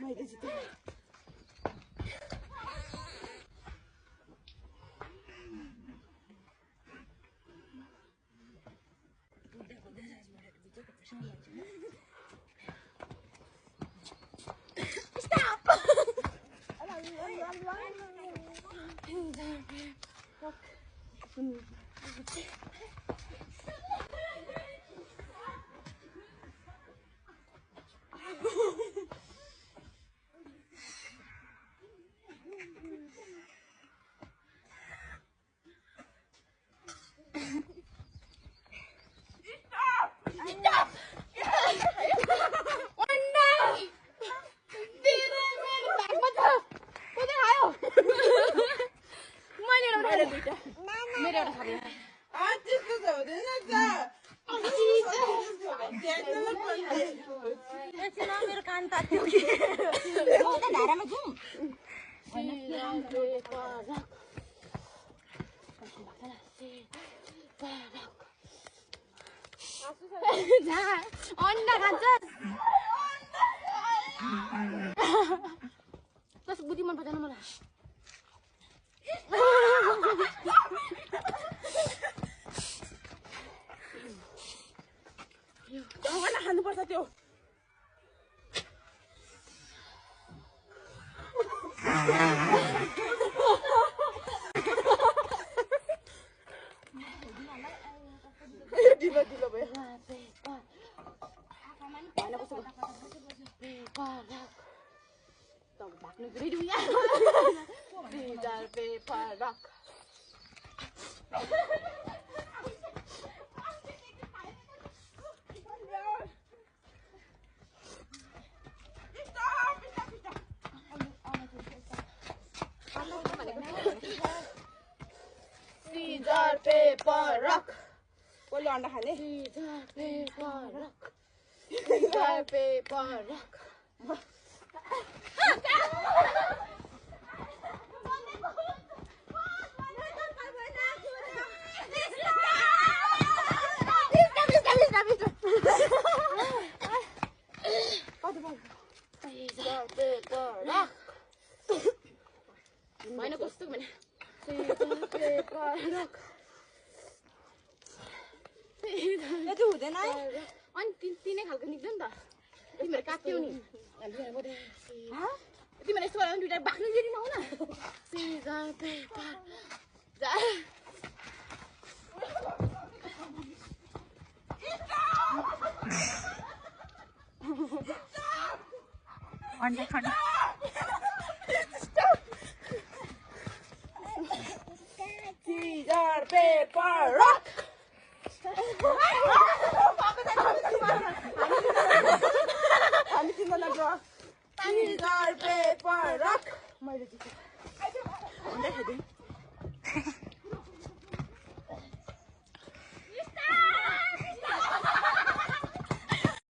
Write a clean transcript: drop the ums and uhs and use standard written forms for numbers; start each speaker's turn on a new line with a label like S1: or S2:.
S1: मैले जितेँ मेरो कान तात्यो कि उता धारामा जाउँ अन्डा खान्छस् कस बुद्धि मन पर्दैन मलाई अन्डा खानुपर्छ त्यो ढिलो ढिलो भयो भाग्नु ready paper rock Scissor, paper, rock. Boleh anda खाने? Scissor, paper, rock. Scissor, paper, rock. Scissor, paper, rock. Mana kostum mana? त्यो हुँदैन है अनि तिनै खालको निक्ल्यो नि त तिमीहरु काट्यौ नि तिमीहरु यस्तो गरेर दुईटा बाख्नु दिनु नहुन सिजर पेपर जा अन्डा खानु Scissor, paper, rock. Scissor, paper, rock.